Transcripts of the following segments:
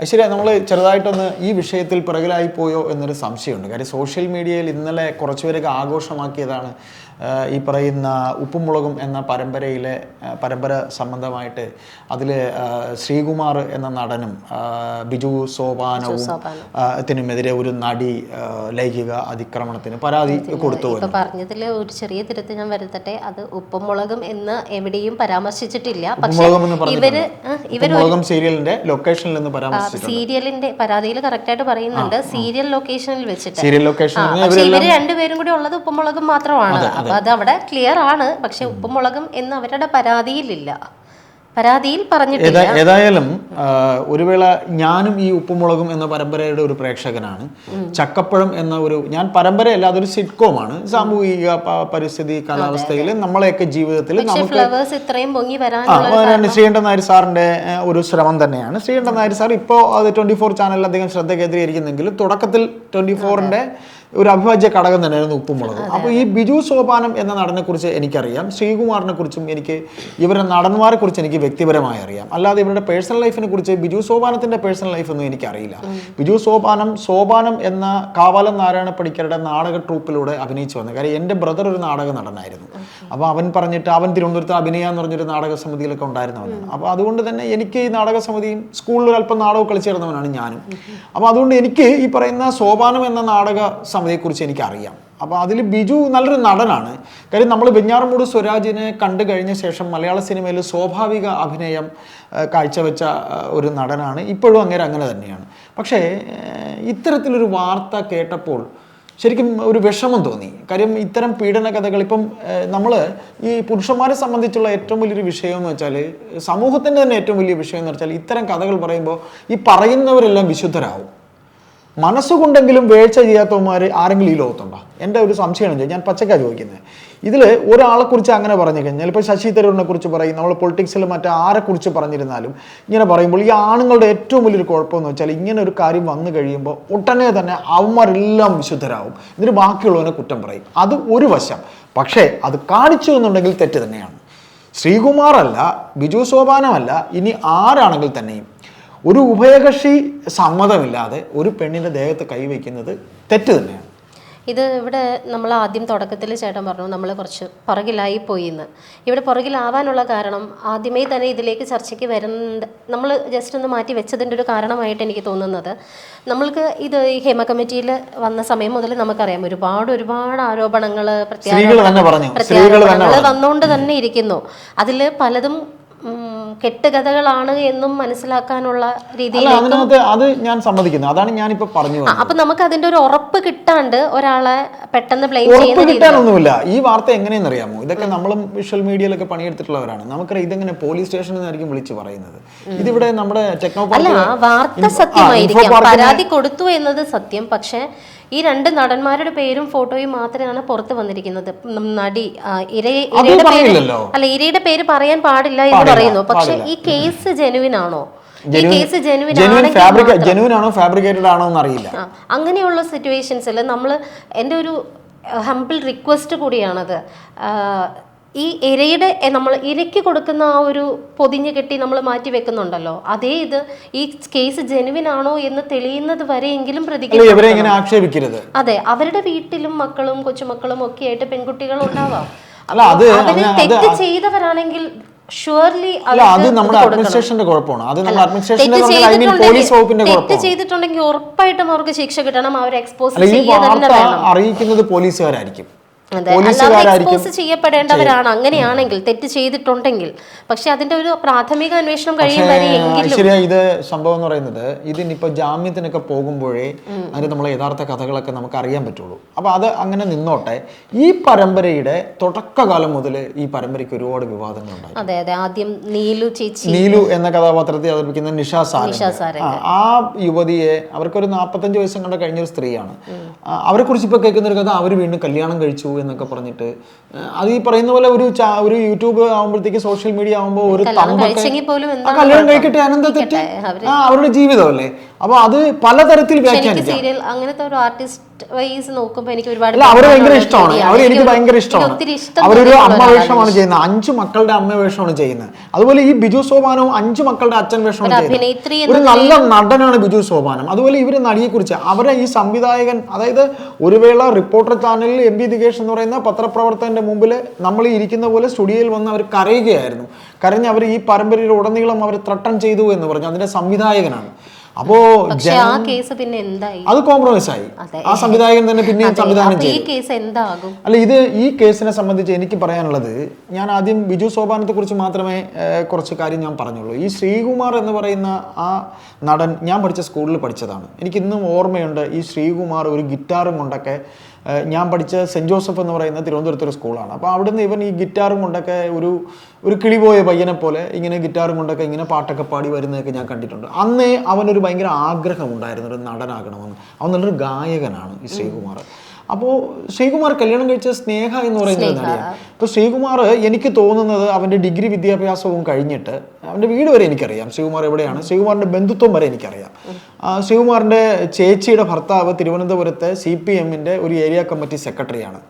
ശരി, നമ്മൾ ചെറുതായിട്ടൊന്ന് ഈ വിഷയത്തിൽ പിറകിലായി പോയോ എന്നൊരു സംശയമുണ്ട്. കാര്യം സോഷ്യൽ മീഡിയയിൽ ഇന്നലെ കുറച്ചുപേരൊക്കെ ആഘോഷമാക്കിയതാണ് ഈ പറയുന്ന ഉപ്പും മുളകും എന്ന പരമ്പര സംബന്ധമായിട്ട് അതിൽ ശ്രീകുമാർ എന്ന നടനും ബിജു സോപാനവും ത്തിനുമെതിരെ ഒരു നടി ലൈംഗിക അതിക്രമണത്തിന് പരാതി കൊടുത്തു. പറഞ്ഞതിൽ ഒരു ചെറിയ തിരുത്ത് ഞാൻ വരുത്തട്ടെ. അത് ഉപ്പും മുളകും എന്ന് എവിടെയും പരാമർശിച്ചിട്ടില്ല. സീരിയലിന്റെ ലൊക്കേഷനിൽ നിന്ന് പരാമർശിച്ചിട്ടുണ്ട്. സീരിയലിന്റെ പരാതിയിൽ കറക്റ്റ് ആയിട്ട് പറയുന്നുണ്ട് സീരിയൽ ലൊക്കേഷനിൽ വെച്ചിട്ട്. പക്ഷെ ഇവര് രണ്ടുപേരും കൂടി ഉള്ളത് ഉപ്പും മുളകും മാത്രമാണ്. അപ്പൊ അത് അവിടെ ക്ലിയർ ആണ്. പക്ഷെ ഉപ്പും മുളകും എന്ന് അവരുടെ പരാതിയിലില്ല, പരാതിയിൽ പറഞ്ഞിട്ടില്ല. ഏതായാലും ഒരു വേള ഞാനും ഈ ഉപ്പുമുളകും എന്ന പരമ്പരയുടെ ഒരു പ്രേക്ഷകനാണ്. ചക്കപ്പഴം എന്ന ഞാൻ പരമ്പരയല്ല, അതൊരു സിറ്റ്കോമാണ്. സാമൂഹിക പരിസ്ഥിതി കാലാവസ്ഥയിൽ നമ്മളെയൊക്കെ ജീവിതത്തിൽ ശ്രീകണ്ഠൻ നായർ സാറിന്റെ ഒരു ശ്രമം തന്നെയാണ്. ശ്രീകണ്ഠൻ നായർ സാർ ഇപ്പോൾ അത് 24 ചാനലിൽ അധികം ശ്രദ്ധ കേന്ദ്രീകരിക്കുന്നെങ്കിലും തുടക്കത്തിൽ 24ന്റെ ഒരു അവിഭാജ്യ ഘടകം തന്നെയായിരുന്നു ഉപ്പുമുളക്. അപ്പോൾ ഈ ബിജു സോപാനം എന്ന നടനെ കുറിച്ച് എനിക്കറിയാം, ശ്രീകുമാറിനെ കുറിച്ചും എനിക്ക്, ഇവരുടെ നടന്മാരെ കുറിച്ച് എനിക്ക് വ്യക്തിപരമായി അറിയാം. അല്ലാതെ ഇവരുടെ പേഴ്സണൽ ലൈഫിനെ കുറിച്ച്, ബിജു സോപാനത്തിന്റെ പേഴ്സണൽ ലൈഫൊന്നും എനിക്കറിയില്ല. ബിജു സോപാനം എന്ന കാവാലം നാരായണ പണിക്കരുടെ നാടക ട്രൂപ്പിലൂടെ അഭിനയിച്ചു വന്നത്. കാര്യം എൻ്റെ ബ്രദർ ഒരു നാടക നടനായിരുന്നു. അപ്പോൾ അവൻ തിരുവനന്തപുരത്ത് അഭിനയ എന്ന് പറഞ്ഞൊരു നാടക സമിതിയിലൊക്കെ ഉണ്ടായിരുന്നവനാണ്. അപ്പോൾ അതുകൊണ്ട് തന്നെ എനിക്ക് ഈ നാടക സമിതിയും സ്കൂളിൽ അല്പം നാടകം കളിച്ചിരുന്നവനാണ് ഞാനും. അപ്പോൾ അതുകൊണ്ട് എനിക്ക് ഈ പറയുന്ന സോപാനം എന്ന നാടക സമിതിയെക്കുറിച്ച് എനിക്കറിയാം. അപ്പോൾ അതിൽ ബിജു നല്ലൊരു നടനാണ്. കാര്യം നമ്മൾ വെഞ്ഞാറമൂട് സ്വരാജിനെ കണ്ടു കഴിഞ്ഞ ശേഷം മലയാള സിനിമയിൽ സ്വാഭാവിക അഭിനയം കാഴ്ചവെച്ച ഒരു നടനാണ്. ഇപ്പോഴും അങ്ങനെ തന്നെയാണ്. പക്ഷേ ഇത്തരത്തിലൊരു വാർത്ത കേട്ടപ്പോൾ ശരിക്കും ഒരു വിഷമം തോന്നി. കാര്യം ഇത്തരം പീഡന കഥകൾ ഇപ്പം നമ്മൾ ഈ പുരുഷന്മാരെ സംബന്ധിച്ചുള്ള ഏറ്റവും വലിയൊരു വിഷയം എന്ന് വെച്ചാൽ, സമൂഹത്തിൻ്റെ തന്നെ ഏറ്റവും വലിയ വിഷയം എന്ന് വെച്ചാൽ, ഇത്തരം കഥകൾ പറയുമ്പോൾ ഈ പറയുന്നവരെല്ലാം വിശുദ്ധരാകും. മനസ്സുകൊണ്ടെങ്കിലും വീഴ്ച ചെയ്യാത്തവന്മാർ ആരെങ്കിലും ഈ ലോകത്തുണ്ടോ? എൻ്റെ ഒരു സംശയമാണ്. ഞാൻ പച്ചക്കാണ് ചോദിക്കുന്നത്. ഇതിൽ ഒരാളെക്കുറിച്ച് അങ്ങനെ പറഞ്ഞു കഴിഞ്ഞാൽ, ഇപ്പോൾ ശശി തരൂരിനെ കുറിച്ച് പറയും, നമ്മൾ പൊളിറ്റിക്സിൽ ആരെക്കുറിച്ച് പറഞ്ഞിരുന്നാലും ഇങ്ങനെ പറയുമ്പോൾ ഈ ആണുങ്ങളുടെ ഏറ്റവും വലിയൊരു കുഴപ്പമെന്ന് വെച്ചാൽ, ഇങ്ങനെ ഒരു കാര്യം വന്നു കഴിയുമ്പോൾ ഉടനെ തന്നെ അവന്മാരെല്ലാം വിശുദ്ധരാകും, ഇതിന് ബാക്കിയുള്ളവനെ കുറ്റം പറയും. അത് ഒരു വശം. പക്ഷേ അത് കാണിച്ചു എന്നുണ്ടെങ്കിൽ തെറ്റ് തന്നെയാണ്. ശ്രീകുമാറല്ല, ബിജു സോപാനമല്ല, ഇനി ആരാണെങ്കിൽ തന്നെയും ഒരു ഉഭയകക്ഷി സമ്മതമില്ലാതെ ഒരു പെണ്ണിൻ്റെ ദേഹത്ത് കൈവയ്ക്കുന്നത് തെറ്റ് തന്നെയാണ്. ഇത് ഇവിടെ നമ്മൾ ആദ്യം തുടക്കത്തിൽ ചേട്ടൻ പറഞ്ഞു നമ്മൾ കുറച്ച് പുറകിലായി പോയി എന്ന്. ഇവിടെ പുറകിലാവാനുള്ള കാരണം ആദ്യമേ തന്നെ ഇതിലേക്ക് ചർച്ചയ്ക്ക് നമ്മൾ ജസ്റ്റ് ഒന്ന് മാറ്റി വെച്ചതിൻ്റെ ഒരു കാരണമായിട്ട് എനിക്ക് തോന്നുന്നത്, നമ്മൾക്ക് ഇത് ഈ ഹേമ കമ്മിറ്റിയിൽ വന്ന സമയം മുതൽ നമുക്കറിയാം ഒരുപാട് ആരോപണങ്ങൾ, പ്രത്യാരോപണങ്ങൾ വന്നുകൊണ്ട് തന്നെ ഇരിക്കുന്നു. അതിൽ പലതും കെട്ടുകഥകളാണ് എന്നും മനസ്സിലാക്കാനുള്ള രീതിയിൽ അത് ഞാൻ സമ്മതിക്കുന്നു. അതാണ് ഞാനിപ്പോ പറഞ്ഞു. അപ്പൊ നമുക്ക് അതിന്റെ ഒരു ഉറപ്പ് കിട്ടാണ്ട് ഒരാളെ പെട്ടെന്ന് ബ്ലെയിം കിട്ടാനൊന്നുമില്ല. ഈ വാർത്ത എങ്ങനെയെന്ന് അറിയാമോ? ഇതൊക്കെ നമ്മളും വിഷ്വൽ മീഡിയയിലൊക്കെ പണിയെടുത്തിട്ടുള്ളവരാണ്. നമുക്കറിയാം ഇതെങ്ങനെ പോലീസ് സ്റ്റേഷനിൽ നിന്നായിരിക്കും വിളിച്ചു പറയുന്നത്. ഇതിവിടെ നമ്മുടെ അല്ല, വാർത്ത സത്യമായിരിക്കാം, പരാതി കൊടുത്തു എന്നത് സത്യം. പക്ഷെ ഈ രണ്ട് നടന്മാരുടെ പേരും ഫോട്ടോയും മാത്രമാണ് പുറത്ത് വന്നിരിക്കുന്നത്. നടി ഇരയുടെ പേര് പറയാൻ പാടില്ല എന്ന് പറയുന്നു. പക്ഷെ ഈ കേസ് ജെനുവിൻ ആണോ? ഈ കേസ് ജെനുവിൻ ആണോ ഫാബ്രിക്കേറ്റഡ് ആണോ എന്നറിയില്ല. അങ്ങനെയുള്ള സിറ്റുവേഷൻസിൽ എൻ്റെ ഒരു ഹംബിൾ റിക്വസ്റ്റ് കൂടിയാണത്. ഈ നമ്മൾ ഇരയ്ക്ക് കൊടുക്കുന്ന ആ ഒരു പൊതിഞ്ഞ് കെട്ടി നമ്മൾ മാറ്റി വെക്കുന്നുണ്ടല്ലോ, അതേ ഇത് ഈ കേസ് ജെനുവിൻ ആണോ എന്ന് തെളിയുന്നത് വരെയെങ്കിലും ആക്ഷേപിക്കരുത്. അതെ, അവരുടെ വീട്ടിലും മക്കളും കൊച്ചുമക്കളും ഒക്കെ ആയിട്ട് പെൺകുട്ടികൾ ഉണ്ടാവാം. അവര് തെറ്റ് ചെയ്തവരാണെങ്കിൽ ഷുവർലി തെറ്റ് ചെയ്തിട്ടുണ്ടെങ്കിൽ ഉറപ്പായിട്ടും അവർക്ക് ശിക്ഷ കിട്ടണം. അവരെ എക്സ്പോസ് അറിയിക്കുന്നത് പോലീസുകാരായിരിക്കും. എക്സ്പോസ് ചെയ്യപ്പെടേണ്ടവരാണ് അങ്ങനെയാണെങ്കിൽ, തെറ്റ് ചെയ്തിട്ടുണ്ടെങ്കിൽ. പക്ഷെ അതിന്റെ ഒരു പ്രാഥമിക അന്വേഷണം കഴിയും വരെ ശരിയാ. ഇത് സംഭവം എന്ന് പറയുന്നത്, ഇതിനിപ്പോ ജാമ്യത്തിനൊക്കെ പോകുമ്പോഴേ അതിന് നമ്മളെ യഥാർത്ഥ കഥകളൊക്കെ നമുക്ക് അറിയാൻ പറ്റുള്ളൂ. അപ്പൊ അത് അങ്ങനെ നിന്നോട്ടെ. ഈ പരമ്പരയുടെ തുടക്കകാലം മുതൽ ഈ പരമ്പരയ്ക്ക് ഒരുപാട് വിവാദങ്ങളുണ്ടായി. അതെ അതെ, ആദ്യം നീലു എന്ന കഥാപാത്രത്തെ അവതരിപ്പിക്കുന്ന നിഷ സാരംഗ്, ആ യുവതിയെ, അവർക്കൊരു 45 വയസ്സും കണ്ട കഴിഞ്ഞൊരു സ്ത്രീയാണ്. അവരെ കുറിച്ച് ഇപ്പൊ കേൾക്കുന്ന ഒരു കഥ, അവർ വീണ്ടും കല്യാണം കഴിച്ചു എന്നൊക്കെ പറഞ്ഞിട്ട്, അത് ഈ പറയുന്ന പോലെ ഒരു യൂട്യൂബ് ആകുമ്പോഴത്തേക്ക്, സോഷ്യൽ മീഡിയ ആകുമ്പോൾ ഒരു കല്യാണം കഴിക്കട്ടെ, അനന്ത തെറ്റ്, അവരുടെ ജീവിതമല്ലേ. അപ്പൊ അത് പലതരത്തിൽ വ്യാഖ്യാനിക്കാം. അങ്ങനത്തെ ഒരു ആർട്ടിസ്റ്റ് വൈസ് നോക്കുമ്പോൾ എനിക്ക് ഒരുപാട് അവര് ഭയങ്കര ഇഷ്ടമാണ്, അവർ എനിക്ക് ഭയങ്കര ഒത്തിരി ഇഷ്ടമാണ്. ഇഷ്ടം അവരൊരു തോന്നിയിട്ടുള്ള അമ്മ ഒരാളാണ്. വേഷമാണ് ചെയ്യുന്നത്, 5 മക്കളുടെ അമ്മ വേഷമാണ് ചെയ്യുന്നത്. അതുപോലെ ഈ ബിജു സോപാനവും 5 മക്കളുടെ അച്ഛൻ വേഷമാണ് അഭിനേത്രി ചെയ്യുന്നത്. ഒരു നല്ല നടനാണ് ബിജു സോപാനം. അതുപോലെ ഇവര് നടിയെ കുറിച്ച് അവരെ ഈ സംവിധായകൻ, അതായത് ഒരു വേള റിപ്പോർട്ടർ ചാനലിൽ എം പി ദികേഷ് എന്ന് പറയുന്ന പത്രപ്രവർത്തകന്റെ മുമ്പിൽ നമ്മൾ ഇരിക്കുന്ന പോലെ സ്റ്റുഡിയോയിൽ വന്ന് അവർ കരയുകയായിരുന്നു. കരഞ്ഞ് അവർ ഈ പരമ്പരയിൽ ഉടനീളം അവർ ത്രട്ടൺ ചെയ്തു എന്ന് പറഞ്ഞു. അതിന്റെ സംവിധായകനാണ്. അപ്പോ ആ കേസ് പിന്നെ എന്തായി? അത് കോംപ്രമൈസ് ആയി. ആ സംവിധായകൻ തന്നെ പിന്നെയും സംവിധാനം ചെയ്തു. ഈ കേസ് എന്താകും? അല്ല, ഇത് ഈ കേസിനെ സംബന്ധിച്ച് എനിക്ക് പറയാനുള്ളത്, ഞാൻ ആദ്യം ബിജു സോപാനത്തെ കുറിച്ച് മാത്രമേ കുറച്ച് കാര്യം ഞാൻ പറഞ്ഞുള്ളൂ. ഈ ശ്രീകുമാർ എന്ന് പറയുന്ന ആ നടൻ ഞാൻ പഠിച്ച സ്കൂളിൽ പഠിച്ചതാണ്. എനിക്കിന്നും ഓർമ്മയുണ്ട്. ഈ ശ്രീകുമാർ ഒരു ഗിറ്റാറും കൊണ്ടൊക്കെ, ഞാൻ പഠിച്ച സെൻറ്റ് ജോസഫ് എന്ന് പറയുന്ന തിരുവനന്തപുരത്തൊരു സ്കൂളാണ്. അപ്പോൾ അവിടുന്ന് ഇവൻ ഈ ഗിറ്റാറും കൊണ്ടൊക്കെ ഒരു കിളിപോയ പയ്യനെ പോലെ ഇങ്ങനെ ഗിറ്റാറും കൊണ്ടൊക്കെ ഇങ്ങനെ പാട്ടൊക്കെ പാടി വരുന്നതൊക്കെ ഞാൻ കണ്ടിട്ടുണ്ട്. അന്നേ അവനൊരു ഭയങ്കര ആഗ്രഹമുണ്ടായിരുന്നു ഒരു നടനാകണമെന്ന്. അവൻ നല്ലൊരു ഗായകനാണ് ഈ ശ്രീകുമാർ. അപ്പോൾ ശ്രീകുമാർ കല്യാണം കഴിച്ച സ്നേഹ എന്ന് പറയുന്ന നടിയാണ്. അപ്പോൾ ശ്രീകുമാർ, എനിക്ക് തോന്നുന്നത് അവൻ്റെ ഡിഗ്രി വിദ്യാഭ്യാസവും കഴിഞ്ഞിട്ട് അവൻ്റെ വീട് വരെ എനിക്കറിയാം, ശ്രീകുമാർ എവിടെയാണ്, ശ്രീകുമാറിൻ്റെ ബന്ധുത്വം വരെ എനിക്കറിയാം. ശ്രീകുമാറിൻ്റെ ചേച്ചിയുടെ ഭർത്താവ് തിരുവനന്തപുരത്തെ CPM-ന്റെ ഒരു ഏരിയ കമ്മിറ്റി സെക്രട്ടറിയാണ്.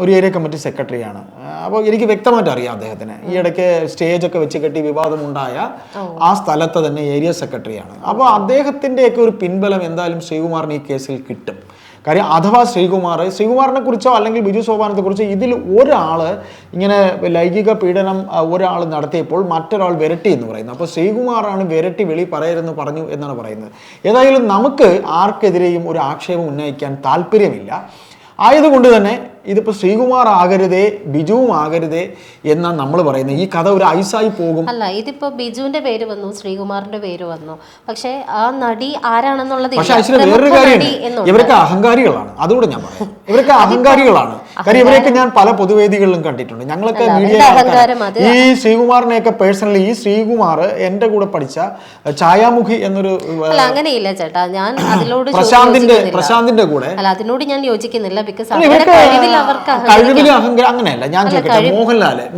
ഒരു ഏരിയ കമ്മിറ്റി സെക്രട്ടറിയാണ്. അപ്പോൾ എനിക്ക് വ്യക്തമായിട്ട് അറിയാം അദ്ദേഹത്തിന്. ഈ ഇടയ്ക്ക് സ്റ്റേജൊക്കെ വെച്ച് കെട്ടി വിവാദമുണ്ടായ ആ സ്ഥലത്ത് തന്നെ ഏരിയ സെക്രട്ടറിയാണ്. അപ്പോൾ അദ്ദേഹത്തിൻ്റെയൊക്കെ ഒരു പിൻബലം എന്തായാലും ശ്രീകുമാറിന് ഈ കേസിൽ കിട്ടും. കാര്യം അഥവാ ശ്രീകുമാറിനെ കുറിച്ചോ അല്ലെങ്കിൽ ബിജു സോപാനത്തെ കുറിച്ചോ ഇതിൽ ഒരാൾ ഇങ്ങനെ ലൈംഗിക പീഡനം ഒരാൾ നടത്തിയപ്പോൾ മറ്റൊരാൾ വിരട്ടി എന്ന് പറയുന്നു. അപ്പോൾ ശ്രീകുമാറാണ് വിരട്ടി വെളി പറയരുതെന്ന് പറഞ്ഞു എന്നാണ് പറയുന്നത്. ഏതായാലും നമുക്ക് ആർക്കെതിരെയും ഒരു ആക്ഷേപം ഉന്നയിക്കാൻ താല്പര്യമില്ല. ആയതുകൊണ്ട് തന്നെ ഇതിപ്പോൾ ശ്രീകുമാർ ആകരുതേ ബിജുവും ആകരുതേ എന്നാണ് നമ്മൾ പറയുന്നത്. ഈ കഥ ഒരു ഐസായി പോകും. അല്ല, ഇതിപ്പോ ബിജുവിന്റെ പേര് വന്നു, ശ്രീകുമാറിന്റെ പേര് വന്നു, പക്ഷെ ആ നടി ആരാണെന്നുള്ളത് പക്ഷെ ആക്ച്വലി വേറൊരു കാര്യമാണ്, ഇവരൊക്കെ അഹങ്കാരികളാണ്. അതുകൂടെ ഞാൻ പറയാം, ഇവരൊക്കെ അഹങ്കാരികളാണ്. കാര്യം ഇവരെയൊക്കെ ഞാൻ പല പൊതുവേദികളിലും കണ്ടിട്ടുണ്ട്. ഞങ്ങളൊക്കെ മീഡിയ ഈ ശ്രീകുമാറിനെയൊക്കെ പേഴ്സണലി, ഈ ശ്രീകുമാർ എൻ്റെ കൂടെ പഠിച്ച ഛായാമുഖി എന്നൊരു, അങ്ങനെയില്ല ചേട്ടാ, ഞാൻ അതിനോട് പ്രശാന്തിന്റെ കൂടെ അല്ല, അതിനോട് ഞാൻ യോജിക്കുന്നില്ല. ബിക്കോസ് കഴിവിൽ അഹങ്കാരം അങ്ങനെയല്ല. ഞാൻ ചോദിക്കട്ടെ,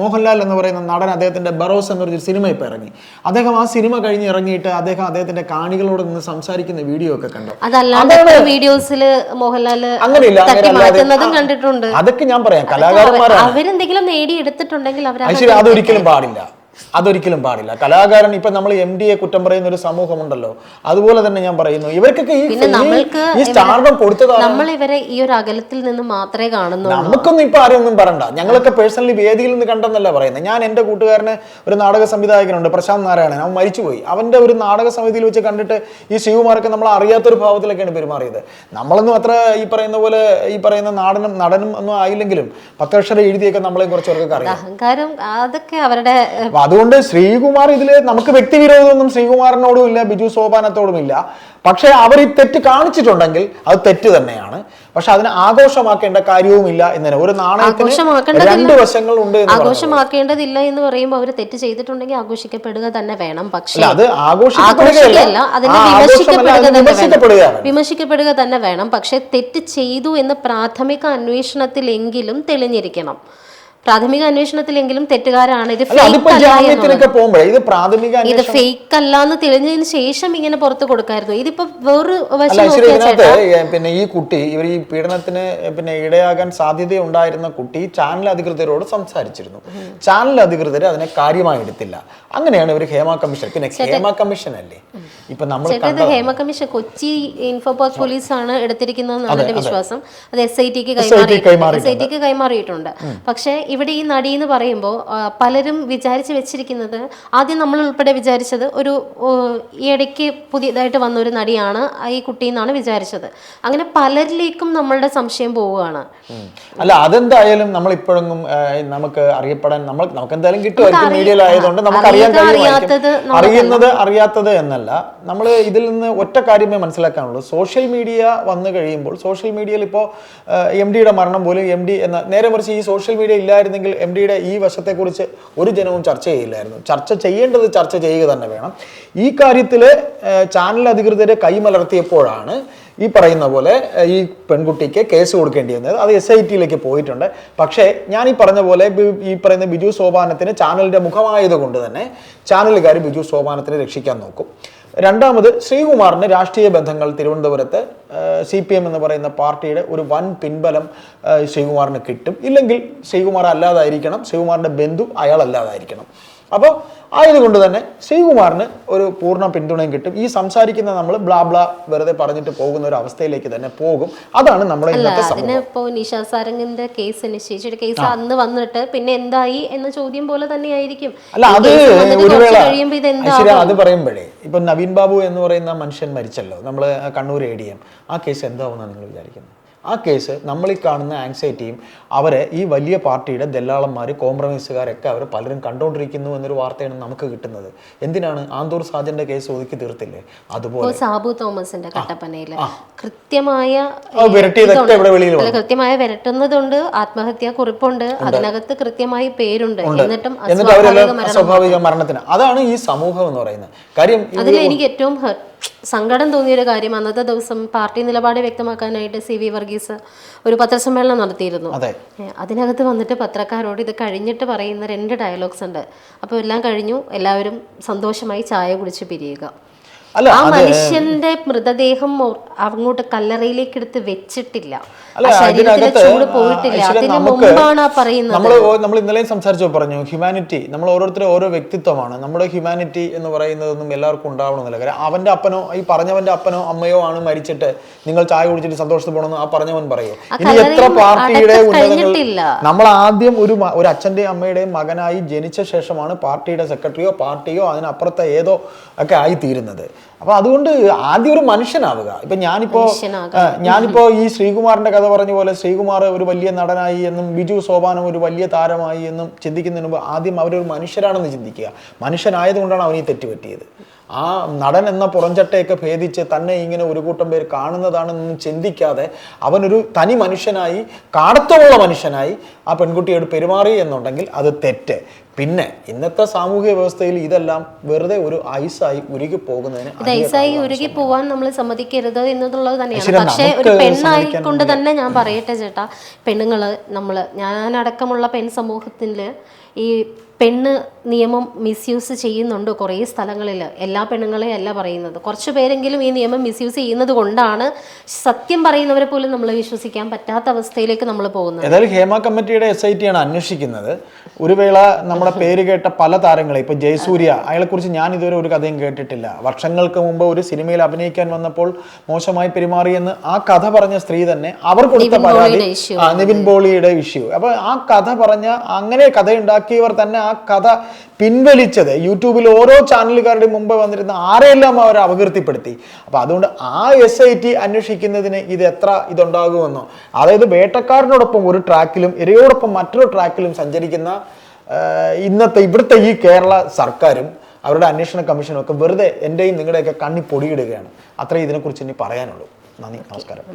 മോഹൻലാൽ എന്ന് പറയുന്ന നടൻ, അദ്ദേഹത്തിന്റെ ബറോസ് എന്നൊരു സിനിമ ഇപ്പൊ ഇറങ്ങി. അദ്ദേഹം ആ സിനിമ കഴിഞ്ഞ് ഇറങ്ങിയിട്ട് അദ്ദേഹത്തിന്റെ കാണികളോട് നിന്ന് സംസാരിക്കുന്ന വീഡിയോ ഒക്കെ കണ്ടു. അതല്ലാണ്ട് വീഡിയോസില് മോഹൻലാല് മാറ്റുന്നതും കണ്ടിട്ടുണ്ട്. അതൊക്കെ ഞാൻ പറയാം, കലാകാരന്മാരാണ്. അവരെന്തെങ്കിലും നേടിയെടുത്തിട്ടുണ്ടെങ്കിൽ അതൊരിക്കലും പാടില്ല. കലാകാരൻ, ഇപ്പൊ നമ്മൾ MD-യെ കുറ്റം പറയുന്ന ഒരു സമൂഹമുണ്ടല്ലോ, അതുപോലെ തന്നെ ഞാൻ പറയുന്നു ഇവർക്കൊക്കെ ഈ സ്റ്റാർഡം കൊടുത്തതാണ്. നമ്മൾ ഇവരെ ഈ ഒരു അകലത്തിൽ നിന്ന് മാത്രമേ കാണുന്നുള്ളൂ. നമുക്കൊന്നും ഇപ്പൊ ആരും ഒന്നും പറയണ്ട. ഞങ്ങളൊക്കെ പേഴ്സണലി വേദിയിൽ നിന്ന് കണ്ടെന്നല്ല പറയുന്നത്. ഞാൻ എൻ്റെ കൂട്ടുകാരന് ഒരു നാടക സംവിധായകനുണ്ട്, പ്രശാന്ത് നാരായണൻ. അവൻ മരിച്ചുപോയി. അവന്റെ ഒരു നാടക സമിതിയിൽ വെച്ച് കണ്ടിട്ട് ഈ ശ്രീകുമാരൊക്കെ നമ്മൾ അറിയാത്തൊരു ഭാവത്തിലൊക്കെയാണ് പെരുമാറിയത്. നമ്മളൊന്നും അത്ര ഈ പറയുന്ന പോലെ ഈ പറയുന്ന നടനും ഒന്നും ആയില്ലെങ്കിലും 10 അക്ഷരം എഴുതിയൊക്കെ നമ്മളെ കുറച്ചവർക്ക് അറിയാം. അഹങ്കാരം അതൊക്കെ അവരുടെ. അതുകൊണ്ട് ശ്രീകുമാർ ഇതില് നമുക്ക് വ്യക്തിവിരോധമൊന്നും ശ്രീകുമാറിനോടും ഇല്ല, ബിജു സോപാനത്തോടും ഇല്ല. പക്ഷെ അവർ ഈ തെറ്റ് കാണിച്ചിട്ടുണ്ടെങ്കിൽ അത് തെറ്റ് തന്നെയാണ്. പക്ഷെ അതിനെ ആഘോഷമാക്കേണ്ട കാര്യവുമില്ല എന്ന് ഒരു നാണയത്തിന് 2 വശങ്ങളുണ്ട്. ആഘോഷമാക്കേണ്ടതില്ല എന്ന് പറയുമ്പോൾ അവർ തെറ്റ് ചെയ്തിട്ടുണ്ടെങ്കിൽ ആഘോഷിക്കപ്പെടുക തന്നെ വേണം. പക്ഷേ അത് ആഘോഷിക്കപ്പെടുകയല്ല, വിമർശിക്കപ്പെടുക തന്നെ വേണം. പക്ഷെ തെറ്റ് ചെയ്തു എന്ന് പ്രാഥമിക അന്വേഷണത്തിലെങ്കിലും തെളിഞ്ഞിരിക്കണം. പ്രാഥമിക അന്വേഷണത്തിലെങ്കിലും തെറ്റുകാരാണ്, ഇത് ഫേക്ക് അല്ല എന്ന് തെളിഞ്ഞതിന് ശേഷം ഇങ്ങനെ പുറത്ത് കൊടുക്കായിരുന്നു. ഇതിപ്പോ വേറൊരു പിന്നെ ഈ കുട്ടി, ഇവർ ഈ പീഡനത്തിന് ഇടയാകാൻ സാധ്യത ഉണ്ടായിരുന്ന കുട്ടി ചാനൽ അധികൃതരോട് സംസാരിച്ചിരുന്നു. ചാനൽ അധികൃതർ അതിനെ കാര്യമായി എടുത്തില്ല. അങ്ങനെയാണ് ഇവർ ഹേമ കമ്മീഷൻ, പിന്നെ ഹേമ കമ്മീഷൻ അല്ലേ ഇപ്പൊ നമ്മൾ ഹേമ കമ്മീഷൻ കൊച്ചി ഇൻഫോപോസ് പോലീസ് ആണ് എടുത്തിരിക്കുന്നതെന്നാണ് എന്റെ വിശ്വാസം. അത് SIT-ക്ക് കൈമാറിയിട്ടുണ്ട്. പക്ഷെ ഇവിടെ ഈ നടി എന്ന് പറയുമ്പോൾ പലരും വിചാരിച്ച് വെച്ചിരിക്കുന്നത്, ആദ്യം നമ്മൾ ഉൾപ്പെടെ വിചാരിച്ചത് ഒരു ഈ ഇടയ്ക്ക് പുതിയതായിട്ട് വന്ന ഒരു നടിയാണ് ഈ കുട്ടി എന്നാണ് വിചാരിച്ചത്. അങ്ങനെ പലരിലേക്കും നമ്മളുടെ സംശയം പോവുകയാണ്. അല്ല, അതെന്തായാലും നമ്മൾ ഇപ്പോഴൊന്നും നമുക്ക് അറിയപ്പെടാൻ നമുക്ക് എന്തായാലും കിട്ടുമായിരിക്കും, മീഡിയയിലായതുകൊണ്ട് നമുക്ക് അറിയാൻ കഴിയുന്നത് അറിയാത്തത് എന്നല്ല. നമ്മൾ ഇതിൽ നിന്ന് ഒറ്റ കാര്യമേ മനസ്സിലാക്കാനുള്ളൂ. സോഷ്യൽ മീഡിയ വന്നു കഴിയുമ്പോൾ, സോഷ്യൽ മീഡിയയിൽ ഇപ്പോൾ MD-യുടെ മരണം പോലും MD എന്ന, നേരെ മറിച്ച് ഈ സോഷ്യൽ മീഡിയ ഇല്ലായിരുന്നെങ്കിൽ MD-യുടെ ഈ വശത്തെക്കുറിച്ച് ഒരു ജനവും ചർച്ച ചെയ്യില്ലായിരുന്നു. ചർച്ച ചെയ്യേണ്ടത് ചർച്ച ചെയ്യുക തന്നെ വേണം. ഈ കാര്യത്തിൽ ചാനൽ അധികൃതരെ കൈമലർത്തിയപ്പോഴാണ് ഈ പറയുന്ന പോലെ ഈ പെൺകുട്ടിക്ക് കേസ് കൊടുക്കേണ്ടി വന്നത്. അത് SIT-യിലേക്ക് പോയിട്ടുണ്ട്. പക്ഷേ ഞാൻ ഈ പറഞ്ഞ പോലെ ഈ പറയുന്ന ബിജു സോപാനത്തിന് ചാനലിന്റെ മുഖമായത് കൊണ്ട് തന്നെ ചാനലുകാർ ബിജു സോപാനത്തിനെ രക്ഷിക്കാൻ നോക്കും. രണ്ടാമത്, ശ്രീകുമാറിന് രാഷ്ട്രീയ ബന്ധങ്ങൾ തിരുവനന്തപുരത്ത് CPM എന്ന് പറയുന്ന പാർട്ടിയുടെ ഒരു വൻ പിൻബലം ശ്രീകുമാറിന് കിട്ടും. ഇല്ലെങ്കിൽ ശ്രീകുമാർ അല്ലാതായിരിക്കണം, ശ്രീകുമാറിൻ്റെ ബന്ധു അയാളല്ലാതായിരിക്കണം. അപ്പോൾ ആയതുകൊണ്ട് തന്നെ ശ്രീകുമാറിന് ഒരു പൂർണ്ണ പിന്തുണയും കിട്ടും. ഈ സംസാരിക്കുന്ന നമ്മൾ ബ്ലാ ബ്ലാ വെറുതെ പറഞ്ഞിട്ട് പോകുന്ന ഒരു അവസ്ഥയിലേക്ക് തന്നെ പോകും. അതാണ് നമ്മുടെ ഇന്നത്തെ സംഭവം. ഇപ്പോൾ നിഷ സാരംഗിന്റെ കേസ് നിശ്ചയിച്ചിട്ട് കേസ് അന്ന് വന്നിട്ട് പിന്നെ എന്തായി എന്ന ചോദ്യം പോലെ തന്നെ ആയിരിക്കും. അല്ല, അത് ഒരു വേള ശരി, അത് പറയുമ്പോഴേ ഇപ്പൊ നവീൻ ബാബു എന്ന് പറയുന്ന മനുഷ്യൻ മരിച്ചല്ലോ, നമ്മൾ കണ്ണൂർ ADM, ആ കേസ് എന്താവുമെന്നാണ് നിങ്ങൾ വിചാരിക്കുന്നത്? ആ കേസ് നമ്മൾ ഈ കാണുന്ന ആങ്സൈറ്റിയും അവരെ ഈ വലിയ പാർട്ടിയുടെ ദല്ലാളന്മാർ, കോംപ്രമൈസുകാരൊക്കെ അവർ പലരും കണ്ടുകൊണ്ടിരിക്കുന്നു എന്നൊരു വാർത്തയാണ് നമുക്ക് കിട്ടുന്നത്. എന്തിനാണ് ആന്തൂർ സാജന്റെ കേസ് ഒതുക്കി തീർത്തില്ലേ? അതുപോലെ സാബു തോമസിന്റെ കട്ടപ്പനയില് കൃത്യമായ വിരട്ടുന്നതുണ്ട്, ആത്മഹത്യാ കുറിപ്പുണ്ട്, അതിനകത്ത് കൃത്യമായി പേരുണ്ട്, എന്നിട്ടും അസ്വാഭാവിക മരണത്തിന്. അതാണ് ഈ സമൂഹം എന്ന് പറയുന്നത് കാര്യം. അതിൽ എനിക്ക് ഏറ്റവും സങ്കടം തോന്നിയൊരു കാര്യം, അന്നത്തെ ദിവസം പാർട്ടി നിലപാട് വ്യക്തമാക്കാനായിട്ട് CV വർഗീസ് ഒരു പത്രസമ്മേളനം നടത്തിയിരുന്നു. അതിനകത്ത് വന്നിട്ട് പത്രക്കാരോട് ഇത് കഴിഞ്ഞിട്ട് പറയുന്ന 2 ഡയലോഗ്സ് ഉണ്ട്. അപ്പോൾ എല്ലാം കഴിഞ്ഞു, എല്ലാവരും സന്തോഷമായി ചായ കുടിച്ച് പിരിയുക. ആ മനുഷ്യന്റെ മൃതദേഹം അങ്ങോട്ട് കല്ലറയിലേക്ക് എടുത്ത് വെച്ചിട്ടില്ല, ചൂട് പോയിട്ടില്ല. അതിന് മുമ്പാണ് പറയുന്നത്. നമ്മൾ ഇന്നലെയും സംസാരിച്ചോ പറഞ്ഞു, ഹ്യൂമാനിറ്റി, നമ്മൾ ഓരോരുത്തരും ഓരോ വ്യക്തിത്വമാണ്. നമ്മുടെ ഹ്യൂമാനിറ്റി എന്ന് പറയുന്നതൊന്നും എല്ലാവർക്കും ഉണ്ടാവണമെന്നില്ല. കാര്യം അവന്റെ അപ്പനോ, ഈ പറഞ്ഞവന്റെ അപ്പനോ അമ്മയോ ആണ് മരിച്ചിട്ട് നിങ്ങൾ ചായ കുടിച്ചിട്ട് സന്തോഷത്തിൽ പോകണമെന്ന് ആ പറഞ്ഞവൻ പറയോ? ഇനി എത്ര പാർട്ടിയുടെ ഉന്നതങ്ങൾ, നമ്മൾ ആദ്യം ഒരു അച്ഛന്റെയും അമ്മയുടെയും മകനായി ജനിച്ച ശേഷമാണ് പാർട്ടിയുടെ സെക്രട്ടറിയോ പാർട്ടിയോ അതിനപ്പുറത്തെ ഏതോ ഒക്കെ ആയി തീരുന്നത്. അപ്പൊ അതുകൊണ്ട് ആദ്യം ഒരു മനുഷ്യനാവുക. ഇപ്പൊ ഞാനിപ്പോ ഈ ശ്രീകുമാറിന്റെ കഥ പറഞ്ഞ പോലെ ശ്രീകുമാർ ഒരു വലിയ നടനായി എന്നും ബിജു സോപാനം ഒരു വലിയ താരമായി എന്നും ചിന്തിക്കുന്നതിന് മുമ്പ് ആദ്യം അവരൊരു മനുഷ്യരാണെന്ന് ചിന്തിക്കുക. മനുഷ്യനായതുകൊണ്ടാണ് അവനീ തെറ്റുപറ്റിയത്. ആ നടൻ എന്ന പുറംചട്ടയൊക്കെ ഭേദിച്ച് തന്നെ ഇങ്ങനെ ഒരു കൂട്ടം പേര് കാണുന്നതാണെന്നൊന്നും ചിന്തിക്കാതെ അവനൊരു തനി മനുഷ്യനായി, കാടത്തമുള്ള മനുഷ്യനായി ആ പെൺകുട്ടിയോട് പെരുമാറി എന്നുണ്ടെങ്കിൽ അത് തെറ്റ്. പിന്നെ ഇന്നത്തെ സാമൂഹിക വ്യവസ്ഥയിൽ ഇതെല്ലാം വെറുതെ ഒരു ഐസായി ഉരുകി പോകുന്നതിന് ഐസായി ഉരുകി പോവാൻ നമ്മൾ സമ്മതിക്കരുത് എന്നുള്ളത് തന്നെയാണ്. പക്ഷേ ഒരു പെണ്ണായിക്കൊണ്ട് തന്നെ ഞാൻ പറയട്ടെ ചേട്ടാ, പെണ്ണുങ്ങള് ഞാനടക്കമുള്ള പെൺ സമൂഹത്തില് ഈ പെണ്ണ് നിയമം മിസ്യൂസ് ചെയ്യുന്നുണ്ട് കുറേ സ്ഥലങ്ങളിൽ. എല്ലാ പെണ്ണുങ്ങളെയും അല്ല പറയുന്നത്, കുറച്ച് പേരെങ്കിലും ഈ നിയമം മിസ്യൂസ് ചെയ്യുന്നത് കൊണ്ടാണ് സത്യം പറയുന്നവരെ പോലും നമ്മൾ വിശ്വസിക്കാൻ പറ്റാത്ത അവസ്ഥയിലേക്ക് നമ്മൾ പോകുന്നത്. ഏതായാലും ഹേമ കമ്മിറ്റിയുടെ SIT ആണ് അന്വേഷിക്കുന്നത്. ഒരു വേള നമ്മുടെ പേര് കേട്ട പല താരങ്ങളെ, ഇപ്പൊ ജയസൂര്യ, അയാളെക്കുറിച്ച് ഞാൻ ഇതുവരെ ഒരു കഥയും കേട്ടിട്ടില്ല. വർഷങ്ങൾക്ക് മുമ്പ് ഒരു സിനിമയിൽ അഭിനയിക്കാൻ വന്നപ്പോൾ മോശമായി പെരുമാറിയെന്ന് ആ കഥ പറഞ്ഞ സ്ത്രീ തന്നെ അവർ കൊടുത്ത പരാതി, നിവിൻ പോളിയുടെ ഇഷ്യൂ. അപ്പൊ ആ കഥ പറഞ്ഞ, അങ്ങനെ കഥയുണ്ടാക്കിയവർ തന്നെ ആ കഥ പിൻവലിച്ചത് യൂട്യൂബിൽ ഓരോ ചാനലുകാരുടെ മുമ്പ് വന്നിരുന്ന ആരെയെല്ലാം അവർ അപകീർത്തിപ്പെടുത്തി. അപ്പൊ അതുകൊണ്ട് ആ SIT അന്വേഷിക്കുന്നതിന് ഇത് എത്ര ഇതുണ്ടാകുമെന്നോ, അതായത് വേട്ടക്കാരനോടൊപ്പം ഒരു ട്രാക്കിലും ഇരയോടൊപ്പം മറ്റൊരു ട്രാക്കിലും സഞ്ചരിക്കുന്ന ഇന്നത്തെ ഇവിടുത്തെ ഈ കേരള സർക്കാരും അവരുടെ അന്വേഷണ കമ്മീഷനും ഒക്കെ വെറുതെ എൻ്റെയും നിങ്ങളുടെയൊക്കെ കണ്ണി പൊടിയിടുകയാണ്. അത്രയും ഇതിനെക്കുറിച്ച് ഇനി പറയാനുള്ളൂ. നന്ദി, നമസ്കാരം.